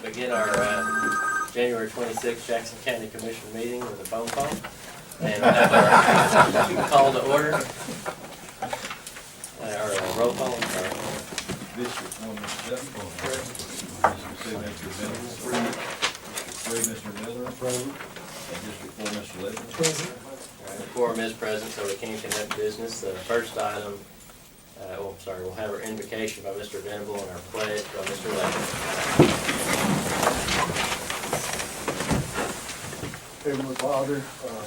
begin our January 26th Jackson County Commission meeting with a phone call. And we'll have our call to order. Our roll call, I'm sorry. District 1, Mr. Dutton. Present. District 2, Mr. Miller. District 3, Mr. Miller. Present. And District 4, Mr. Ledger. Present. The quorum is present, so we can conduct business. The first item, we'll have our invocation by Mr. Venable and our pledge by Mr. Ledger. Heavenly Father,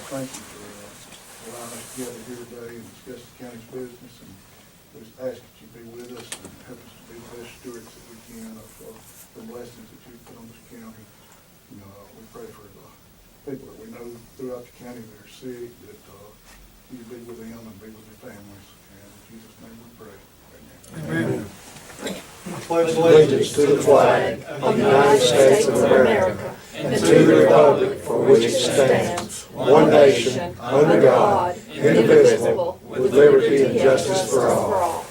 thank you for allowing us to gather here today and discuss the county's business, and we just ask that you be with us and help us to be the best stewards that we can of the blessings that you've put on this county. We pray for the people that we know throughout the county that are sick, that you be with them and be with their families. And in Jesus' name we pray. Amen. Pledge allegiance to the flag of the United States of America and to the republic for which it stands, one nation, under God, indivisible, with liberty and justice for all.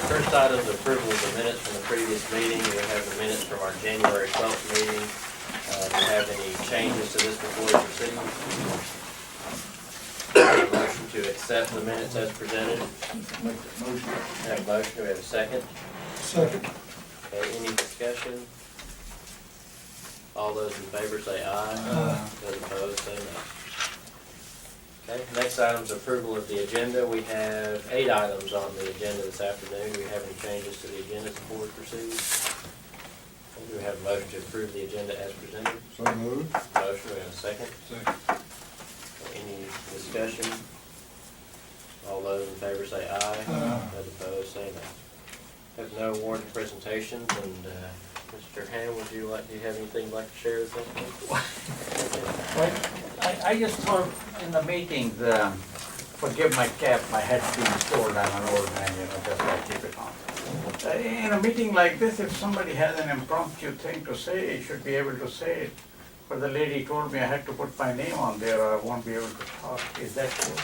First item is approval of the minutes from the previous meeting. We have the minutes from our January 12th meeting. Do you have any changes to this before we proceed? Have a motion to accept the minutes as presented. Make that motion. Have a motion. Do we have a second? Second. Okay, any discussion? All those in favor say aye. Aye. Those opposed say no. Okay, next item is approval of the agenda. We have 8 items on the agenda this afternoon. Do we have any changes to the agenda before we proceed? Okay, do we have a motion to approve the agenda as presented? So moved. Motion, do we have a second? Second. Any discussion? All those in favor say aye. Aye. Those opposed say no. Have no warrant presentations, and Mr. Ham, do you have anything you'd like to share with us? Well, I just thought in the meeting, forgive my cap, my head's being stored, I'm an old man, just I keep it on. In a meeting like this, if somebody has an impromptu thing to say, you should be able to say it. But the lady told me I had to put my name on there or I won't be able to talk. Is that true?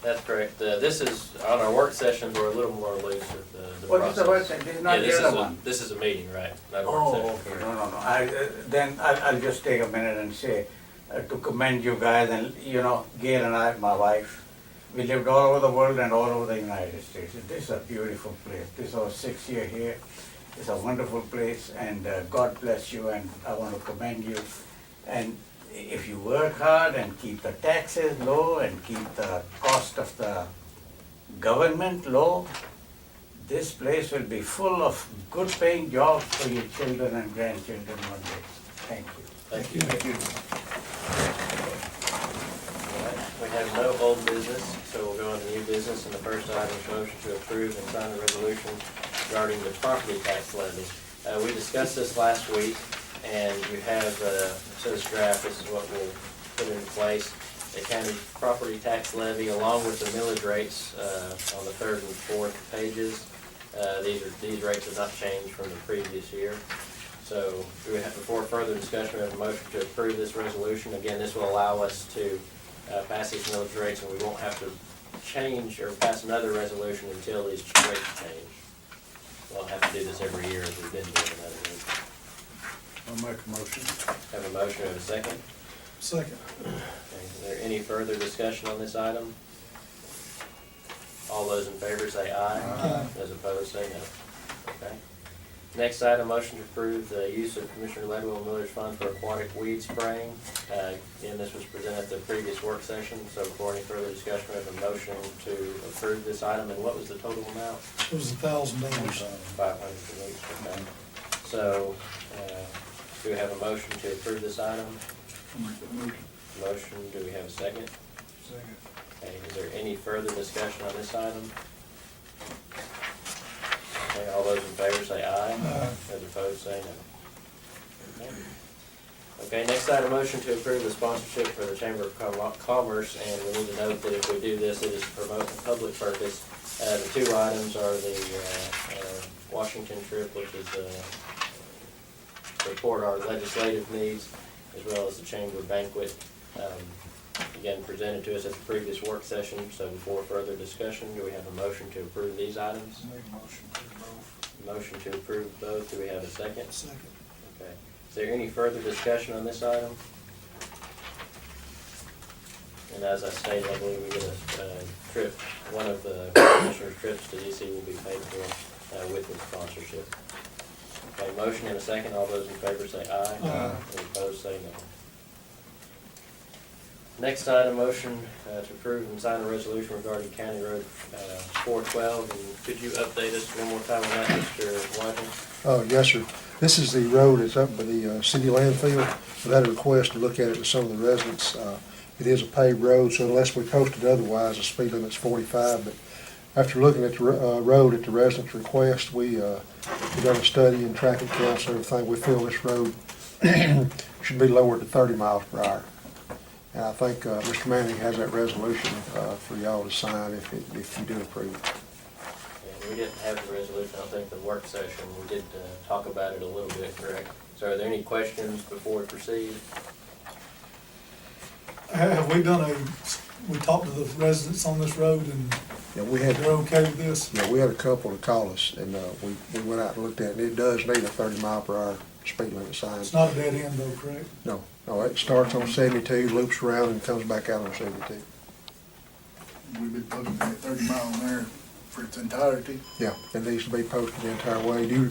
That's correct. This is, on our work sessions, we're a little more loose with the What is the process. website? This is not Yeah, the other one? This is a meeting, right? Not a work Oh, session. okay, no. Then I'll just take a minute and say, to commend you guys, and Gail and I, my wife, we lived all over the world and all over the United States. This is a beautiful place. This is our 6th year here. It's a wonderful place, and God bless you, and I want to commend you. And if you work hard and keep the taxes low and keep the cost of the government low, this place will be full of good paying jobs for your children and grandchildren one day. Thank you. Thank you. Thank you. All right. We have no old business, so we'll go on to new business. And the first item is motion to approve and sign the resolution regarding the property tax levy. We discussed this last week, and you have, so this draft, this is what we'll put in place. The county property tax levy along with the millage rates on the 3rd and 4th pages. These rates have not changed from the previous year. So before further discussion, we have a motion to approve this resolution. Again, this will allow us to pass these millage rates, and we won't have to change or pass another resolution until these rates change. We'll have to do this every year as we've been doing another week. I'll make a motion. Have a motion, have a second? Second. Okay, is there any further discussion on this item? All those in favor say aye. Aye. Those opposed say no. Okay. Next item, motion to approve the use of Commissioner Ledwell Miller's fund for aquatic weed spraying. Again, this was presented at the previous work session, so before any further discussion, we have a motion to approve this item. And what was the total amount? It was $1,000. 500 for each, okay. So, do we have a motion to approve this item? I'll make that motion. Motion, do we have a second? Second. Okay, is there any further discussion on this item? Okay, all those in favor say aye. Aye. Those opposed say no. Okay. Okay, next item, motion to approve the sponsorship for the Chamber of Commerce, and we need to note that if we do this, it is to promote a public purpose. The 2 items are the Washington trip, which is support our legislative needs, as well as the Chamber banquet. again, presented to us at the previous work session. So before further discussion, do we have a motion to approve these items? Make a motion to both. Motion to approve both. Do we have a second? Second. Okay. Is there any further discussion on this item? And as I stated, I believe we get a trip, one of the commissioner's trips to DC will be paid for with the sponsorship. Okay, motion and a second. All those in favor say aye. Aye. Any opposed, say no. Next item, motion to approve and sign a resolution regarding County Road 412. And could you update us one more time on that, Mr. Whiting? Yes, sir. This is the road that's up by the city landfill. We've had a request to look at it with some of the residents. It is a paved road, so unless we posted otherwise, the speed limit's 45. But after looking at the road at the residents' request, we done a study and traffic counts and everything. We feel this road should be lowered to 30 miles per hour. And I think Mr. Manning has that resolution for y'all to sign if you do approve it. And we didn't have the resolution, I don't think, the work session. We did talk about it a little bit, correct? So are there any questions before we proceed? Have we we talked to the residents on this road and Yeah, we had. they're okay with this? Yeah, we had a couple to call us, and we went out and looked at it, and it does need a 30 mile per hour speed limit sign. It's not a dead end though, correct? No, it starts on 72, loops around, and comes back out on 72. We've been posting that 30 mile in there for its entirety. Yeah, it needs to be posted the entire way,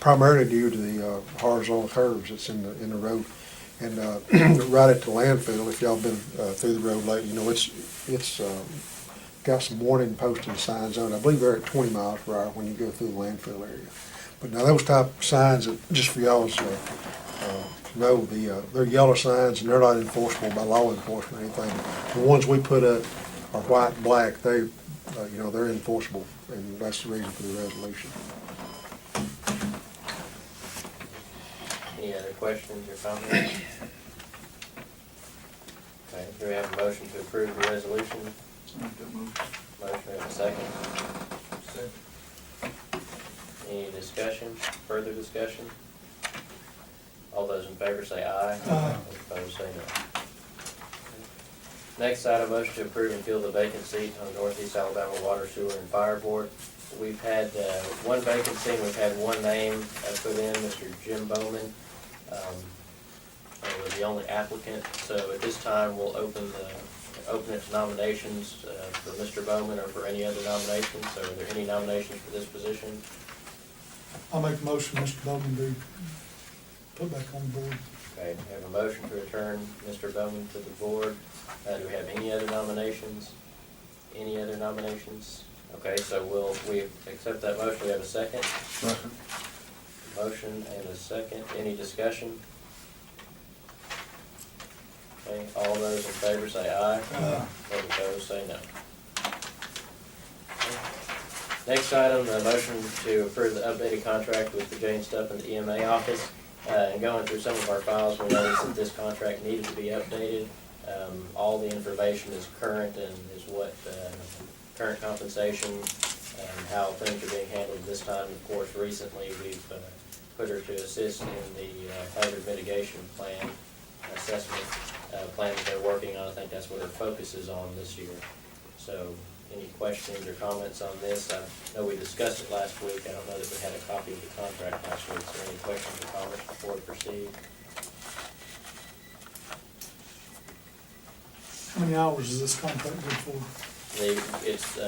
primarily due to the horizontal curves that's in the road. And right at the landfill, if y'all been through the road lately, you know, it's got some warning posted signs on it. I believe they're at 20 miles per hour when you go through the landfill area. But now those type of signs, just for y'all's know, they're yellow signs and they're not enforceable by law enforcement or anything. The ones we put up are white and black. They, they're enforceable, and that's the reason for the resolution. Any other questions or comments? Okay, do we have a motion to approve the resolution? Make that motion. Motion, we have a second. Second. Any discussion, further discussion? All those in favor say aye. Aye. Any opposed, say no. Next item, motion to approve and fill the vacant seat on the Northeast Alabama Water, Sewer, and Fire Board. We've had one vacancy, and we've had one name put in, Mr. Jim Bowman. He was the only applicant, so at this time, we'll open it to nominations for Mr. Bowman or for any other nominations. So are there any nominations for this position? I'll make a motion, Mr. Bowman be put back on the board. Okay, we have a motion to return Mr. Bowman to the board. Do we have any other nominations? Any other nominations? Okay, so we accept that motion. We have a second. Second. Motion and a second. Any discussion? Okay, all those in favor say aye. Aye. Those opposed say no. Next item, a motion to approve the updated contract with the Jane Stuffin EMA office. And going through some of our files, we noticed that this contract needed to be updated. All the information is current and is what current compensation and how things are being handled this time. Of course, recently we've put her to assist in the hazard mitigation plan assessment plan that they're working on. I think that's what her focus is on this year. So any questions or comments on this? I know we discussed it last week. I don't know that we had a copy of the contract last week. So any questions or comments before we proceed? How many hours is this contract good for? It's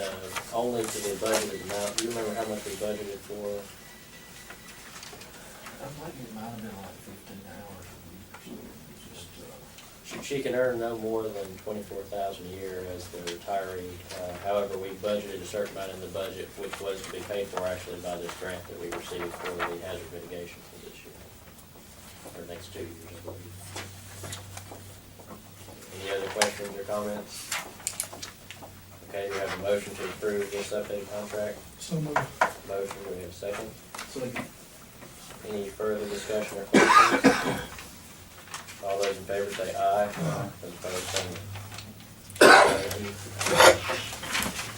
only to the budgeted amount. Do you remember how much we budgeted for? I think it might have been like 15 hours a week or so. She can earn no more than $24,000 a year as the retiree. However, we budgeted a certain amount in the budget, which was to be paid for actually by this grant that we received for the hazard mitigation for this year, or next 2 years, I believe. Any other questions or comments? Okay, we have a motion to approve this updated contract. So moved. Motion, do we have a second? Second. Any further discussion or questions? All those in favor say aye. Those opposed say no.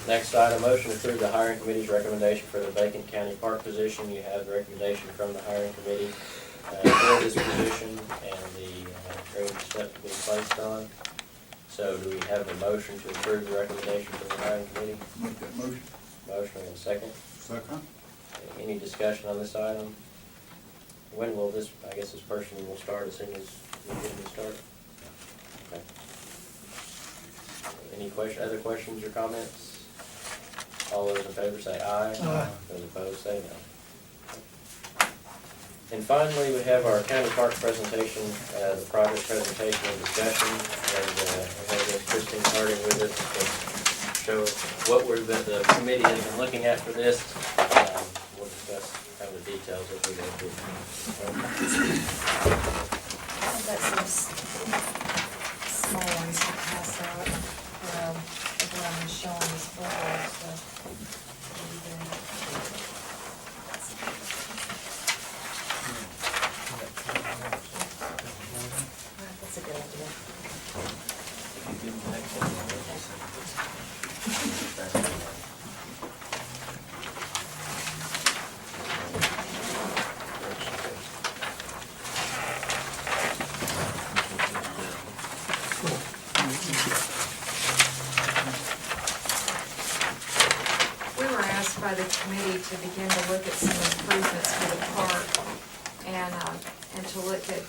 Next item, motion to approve the hiring committee's recommendation for the vacant county park position. You have the recommendation from the hiring committee for this position and the grade step to be placed on. So do we have a motion to approve the recommendation from the hiring committee? Make that motion. Motion and a second. Second. Any discussion on this item? When will this, I guess this person will start as soon as we get him to start? Okay. Any other questions or comments? All those in favor say aye. Aye. Those opposed say no. And finally, we have our county park presentation, the project presentation and discussion, and we have Christine Harding with us to show what the committee has been looking at for this. We'll discuss kind of the details as we go through. I've got some small ones to pass out, of what I'm showing as photos, so. That's a good idea. We were asked by the committee to begin to look at some improvements for the park and to look at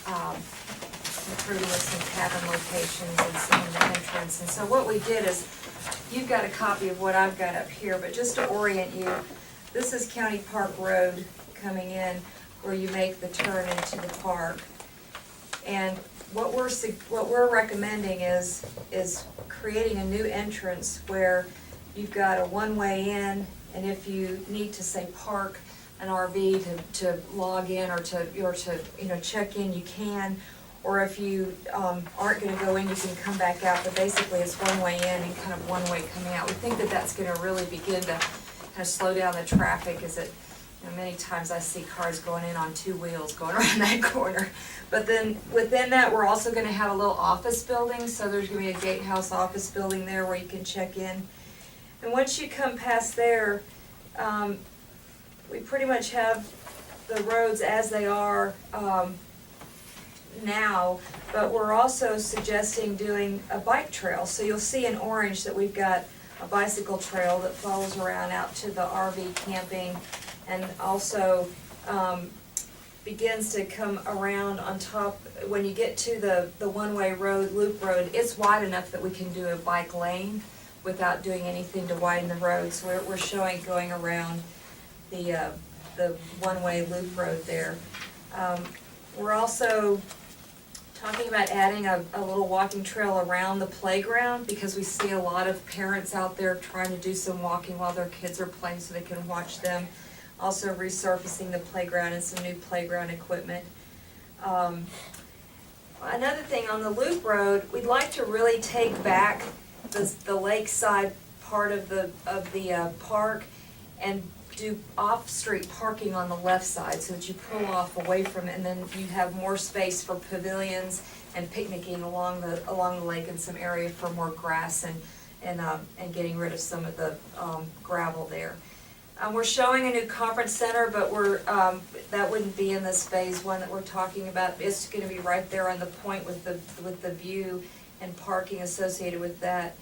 improving with some cabin locations and some of the entrance. And so what we did is, you've got a copy of what I've got up here, but just to orient you, this is County Park Road coming in where you make the turn into the park. And what we're recommending is creating a new entrance where you've got a one-way in, and if you need to, say, park an RV to log in or to check in, you can. Or if you aren't gonna go in, you can come back out, but basically it's one way in and kind of one way coming out. We think that that's gonna really begin to kind of slow down the traffic, as it, many times I see cars going in on two wheels going around that corner. But then within that, we're also gonna have a little office building, so there's gonna be a gatehouse office building there where you can check in. And once you come past there, we pretty much have the roads as they are now, but we're also suggesting doing a bike trail. So you'll see in orange that we've got a bicycle trail that follows around out to the RV camping, and also begins to come around on top. When you get to the one-way road, loop road, it's wide enough that we can do a bike lane without doing anything to widen the road. So we're showing going around the one-way loop road there. We're also talking about adding a little walking trail around the playground, because we see a lot of parents out there trying to do some walking while their kids are playing so they can watch them. Also resurfacing the playground and some new playground equipment. Another thing on the loop road, we'd like to really take back the lakeside part of the park and do off-street parking on the left side, so that you pull off away from it, and then you have more space for pavilions and picnicking along the lake, and some area for more grass and getting rid of some of the gravel there. We're showing a new conference center, but that wouldn't be in this phase one that we're talking about. It's going to be right there on the point with the view and parking associated with that.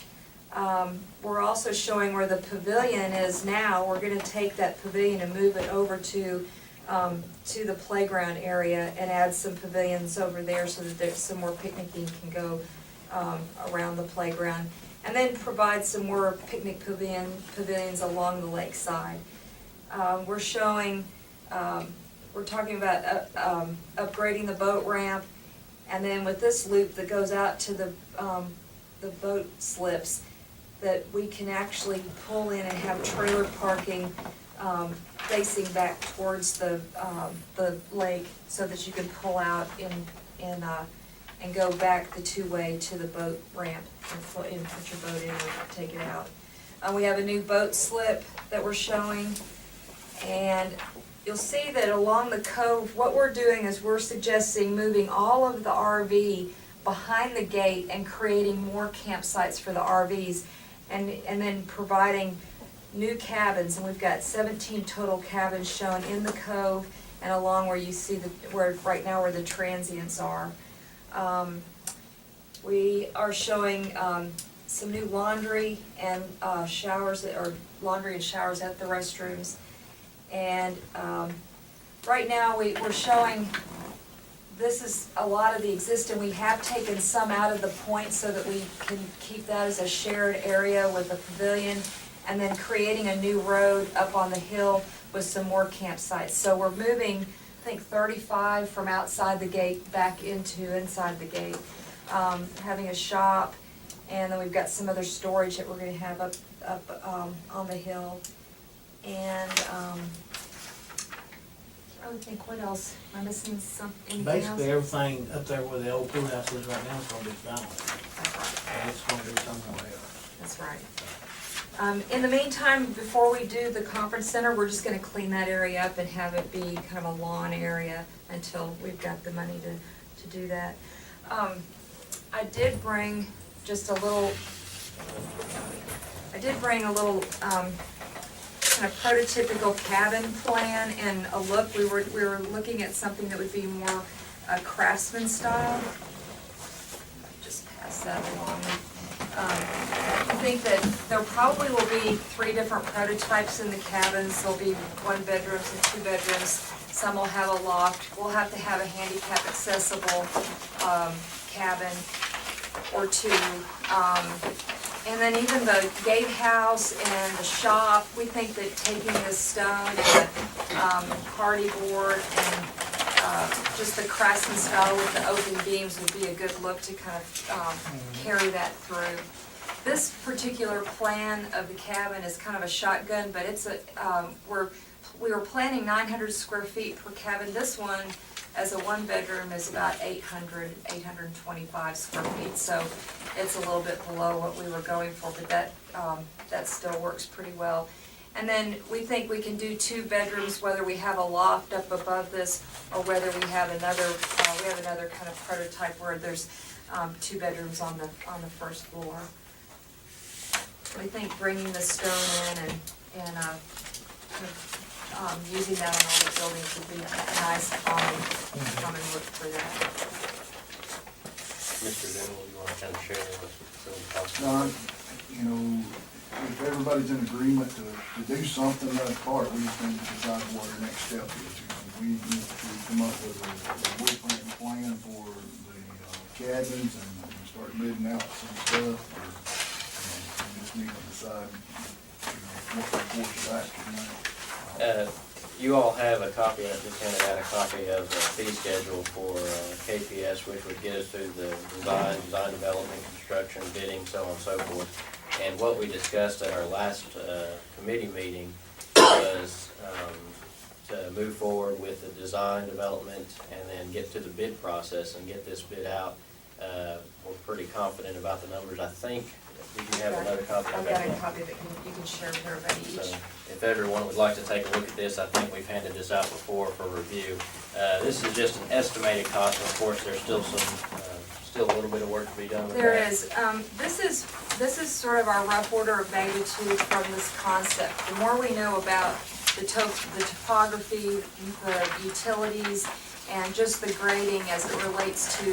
We're also showing where the pavilion is now. We're going to take that pavilion and move it over to the playground area and add some pavilions over there, so that there's some more picnicking can go around the playground, and then provide some more picnic pavilions along the lake side. We're showing, we're talking about upgrading the boat ramp, and then with this loop that goes out to the boat slips, that we can actually pull in and have trailer parking facing back towards the lake, so that you can pull out and go back the two-way to the boat ramp and put your boat in or take it out. We have a new boat slip that we're showing, and you'll see that along the cove, what we're doing is we're suggesting moving all of the RV behind the gate and creating more campsites for the RVs, and then providing new cabins. And we've got 17 total cabins shown in the cove and along where you see where right now where the transients are. We are showing some new laundry and showers, or laundry and showers at the restrooms. And right now, we're showing, this is a lot of the existing. We have taken some out of the point so that we can keep that as a shared area with a pavilion, and then creating a new road up on the hill with some more campsites. So we're moving, I think, 35 from outside the gate back into inside the gate. Having a shop, and then we've got some other storage that we're gonna have up on the hill. And I really think, what else? Am I missing anything else? Basically, everything up there where the old pool house is right now is gonna be gone. That's right. And it's gonna be somewhere else. That's right. In the meantime, before we do the conference center, we're just gonna clean that area up and have it be kind of a lawn area until we've got the money to do that. I did bring just a little, kind of prototypical cabin plan and a look. We were looking at something that would be more craftsman style. Just pass that along. I think that there probably will be 3 different prototypes in the cabins. There'll be 1 bedrooms and 2 bedrooms. Some will have a loft. We'll have to have a handicap accessible cabin or 2. And then even the gatehouse and the shop, we think that taking the stone and the hardy board and just the craftsman style with the open beams would be a good look to kind of carry that through. This particular plan of the cabin is kind of a shotgun, but it's we were planning 900 square feet per cabin. This one, as a 1-bedroom, is about 825 square feet, so it's a little bit below what we were going for, but that still works pretty well. And then we think we can do 2 bedrooms, whether we have a loft up above this or whether we have another kind of prototype where there's 2 bedrooms on the first floor. We think bringing the stone in and using that on all the buildings would be a nice common look for that. Mr. Denwell, you want to kind of share some thoughts? No, you know, if everybody's in agreement to do something, that's part, we just need to decide what our next step is. You know, we need to come up with a blueprint and plan for the cabins and start bidding out some stuff, or we just need to decide, you know, what the course of action is. You all have a copy, I just handed out a copy of the fee schedule for KPS, which would get us through the design development, construction, bidding, so on and so forth. And what we discussed at our last committee meeting was to move forward with the design development and then get to the bid process and get this bid out. We're pretty confident about the numbers. I think, did you have another copy? I've got a copy that you can share with everybody So each. if everyone would like to take a look at this, I think we've handed this out before for review. This is just an estimated cost, and of course, there's still still a little bit of work to be done with that. There is. This is sort of our rough order of magnitude from this concept. The more we know about the topography, the utilities, and just the grading as it relates to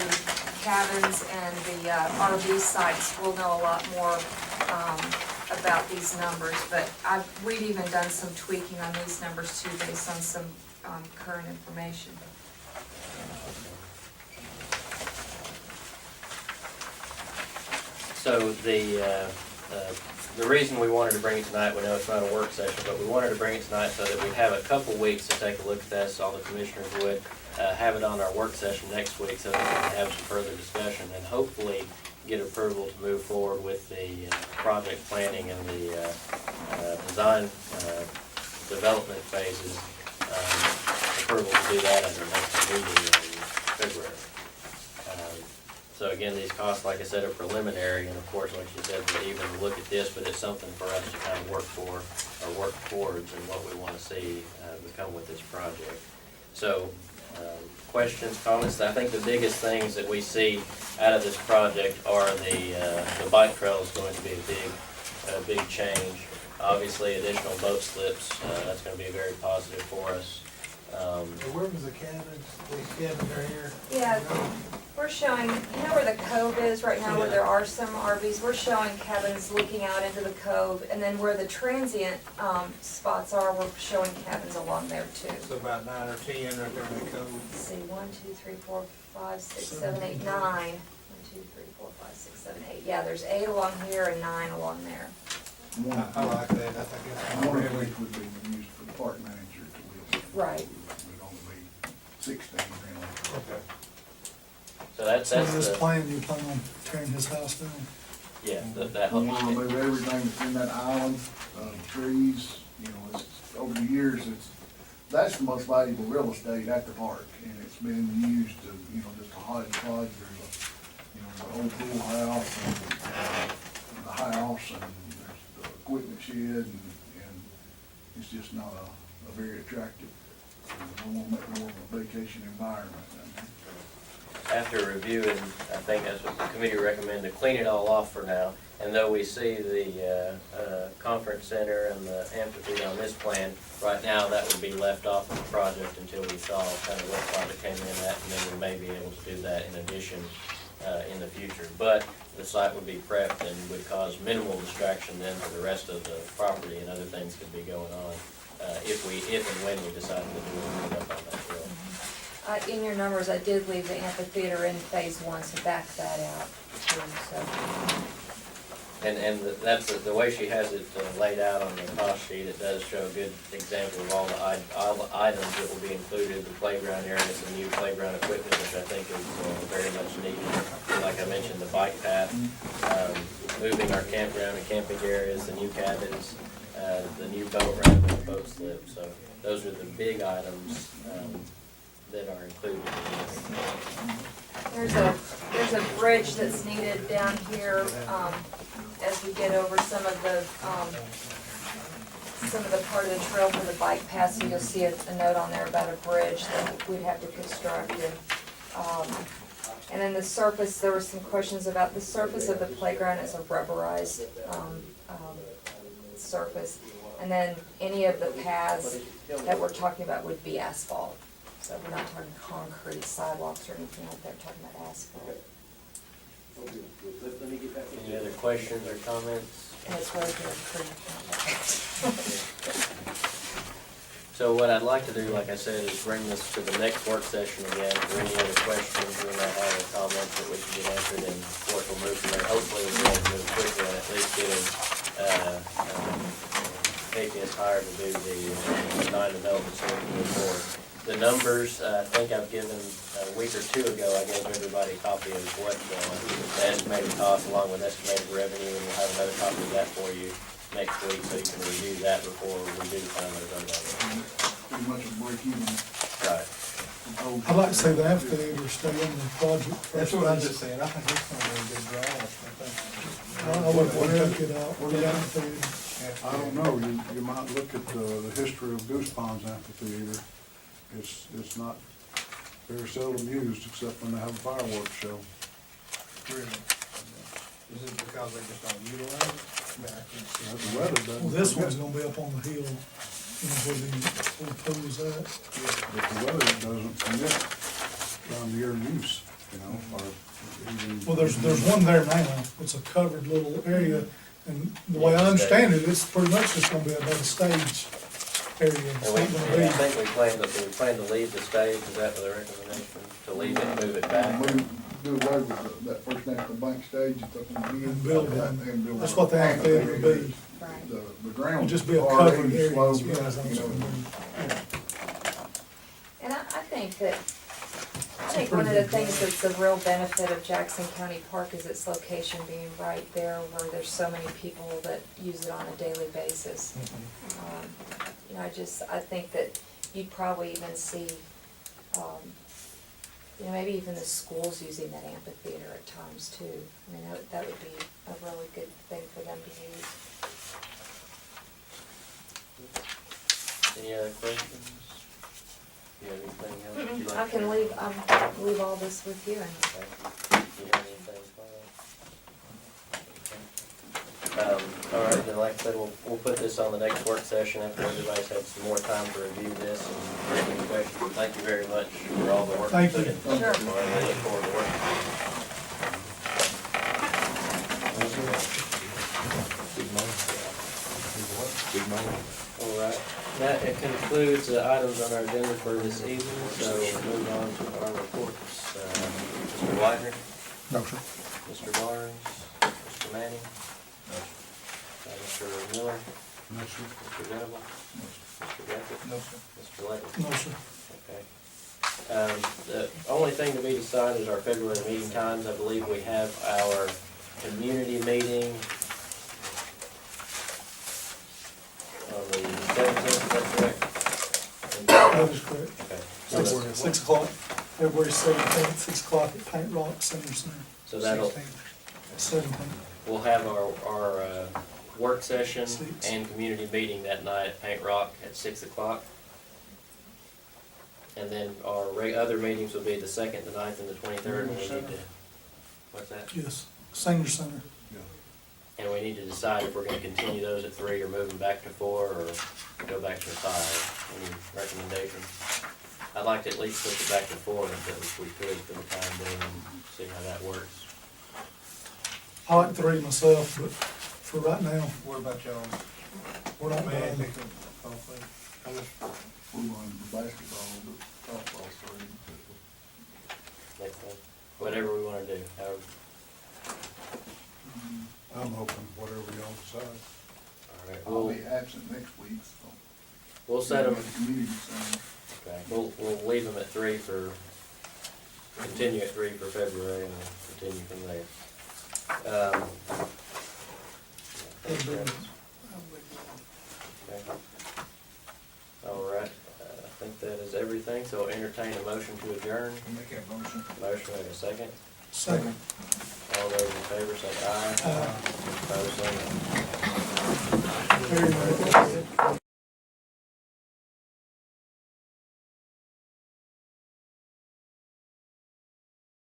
cabins and the RV sites, we'll know a lot more about these numbers. But we've even done some tweaking on these numbers too, based on some current information. So the reason we wanted to bring it tonight, we know it's not a work session, but we wanted to bring it tonight so that we'd have a couple weeks to take a look at this, all the commissioners would have it on our work session next week so that we can have some further discussion and hopefully get approval to move forward with the project planning and the design development phases. Approval to do that at our next meeting in February. So again, these costs, like I said, are preliminary, and of course, like you said, we'll even look at this, but it's something for us to kind of work for, or work towards, and what we want to see become with this project. So, questions, comments? I think the biggest things that we see out of this project are the bike trail is going to be a big change. Obviously, additional boat slips, that's going to be very positive for us. Where was the cabins? The cabins are here? Yeah, We're showing, you know where the cove is right now, where there are some RVs, we're showing cabins looking out into the cove, and then where the transient, spots are, we're showing cabins along there too. So about 9 or 10 right there in the code. Let's see, 1, 2, 3, 4, 5, 6, 7, 8, 9. 1, 2, 3, 4, 5, 6, 7, 8. Yeah, there's 8 along here and 9 along there. I like that, I think that's One of really, which would be used for the park manager to list. Right. Would only be 16 really. okay. So that's So this the, plan, you plan on tearing his house down? yeah, that We whole, want to move everything that's in that island, trees, you know, it's, over the years, that's the most valuable real estate at the park, and it's been used to, you know, just a hodgepodge, there's a, you know, the old pool house, and, the house, and there's the equipment shed, and it's just not a very attractive, we want to make more of a vacation environment down there. after reviewing, I think that's what the committee recommended, to clean it all off for now. And though we see the conference center and the amphitheater on this plan, right now that would be left off of the project until we saw kind of what project came in at, and then we may be able to do that in addition in the future. But the site would be prepped and would cause minimal distraction then to the rest of the property, and other things could be going on if and when we decide to do anything up on that hill. In your numbers, I did leave the amphitheater in phase 1, so back that out too, so. And that's the way she has it laid out on the cost sheet. It does show a good example of all the items that will be included, the playground areas, the new playground equipment, which I think is very much needed. Like I mentioned, the bike path, moving our campground and camping areas, the new cabins, the new boat ramp and the boat slip. So those are the big items that are included in this. There's a bridge that's needed down here, as we get over some of the part of the trail for the bike path, so you'll see a note on there about a bridge that we'd have to construct. And then the surface, there were some questions about the surface of the playground is a rubberized, surface. And then any of the paths that we're talking about would be asphalt. So we're not talking concrete sidewalks or anything like that, we're talking about asphalt. Any other questions or comments? And it's really good for. So what I'd like to do, like I said, is bring this to the next work session again for any other questions we might have or comments that we can get answered, and of course we'll move from there. Hopefully we'll be able to move quickly and at least get KPS hired to do the design development so we can move forward. The numbers, I think I've given a week or two ago, I gave everybody a copy of what the estimated cost along with estimated revenue, and we'll have another copy of that for you next week so you can review that before we do the final result. Pretty much a break even. Right. I'd like to see the amphitheater stay in the project. That's what I'm just saying, I think it's gonna be a good draw, I think. I wouldn't want to take it out, the amphitheater. I don't know, you might look at the history of Goose Pond's amphitheater. It's not very seldom used except when they have a fireworks show. Really. Is it because they just don't utilize it? The weather doesn't. Well, this one's gonna be up on the hill, you know, where the pool is at. But the weather doesn't permit around the year use, you know, or even. Well, there's one there now, it's a covered little area, and the way I understand it, it's pretty much just gonna be about a stage area. It's And not gonna I be, think we plan to leave the stage, is that the recommendation? To leave it, move it back? We do away with that First National Bank stage, it's up on the And end. build it. And build that's it. what the amphitheater would be. Right. The ground. It'd just be a already covered area, sloped, as far as I'm you know, concerned. And I think one of the things that's the real benefit of Jackson County Park is its location being right there where there's so many people that use it on a daily basis. You know, I think that you'd probably even see, you know, maybe even the schools using that amphitheater at times too. I mean, that would be a really good thing for them to use. Any other questions? Do you have anything else you'd like I can to leave all this with you and. Okay. Do you have anything, Paul? Okay. All right, then and like I said, we'll put this on the next work session after everybody's had some more time to review this and ask any questions. Thank you very much for all the work you Thank put you. in. Sure. We look forward to working. All right, that concludes the items on our agenda for this evening, so we'll move on to our reports. Mr. Whitener? No, sir. Mr. Barnes? Mr. Manning? Mr. Miller? No, sir. Mr. Venable? Mr. Beckett? No, sir. Mr. Leggett? No, sir. Okay. The only thing to be decided is our February meeting times. I believe we have our community meeting on the 17th, is that correct? That is correct. Okay. So that- 6 o'clock, February 17th, 6 o'clock at Paint Rock Senior Center. So that'll, 17th. we'll have our work session 6. and community meeting that night at Paint Rock at 6 o'clock. And then our other meetings will be the 2nd, the 9th, and the 23rd. And we need to, what's that? Yes, Senior Center. And we need to decide if we're gonna continue those at 3 or move them back to 4 or go back to 5. Any recommendations? I'd like to at least push it back to 4 if we could for the time being and see how that works. I like 3 myself, but for right now, What about y'all? we're not Man, buying. pick up the whole thing. How much? We won the basketball, but softball started. Next time, whatever we wanna do, however. I'm hoping whatever y'all decide. All right, I'll be absent next week, so. we'll set them, Community center. okay, we'll leave them at 3 for, continue at 3 for February and we'll continue from there. Okay. All right, I think that is everything, so I'll entertain a motion to adjourn. Make that motion. Motion, we have a second. Second. All those in favor say aye. Aye. Opposed, say no. Very much.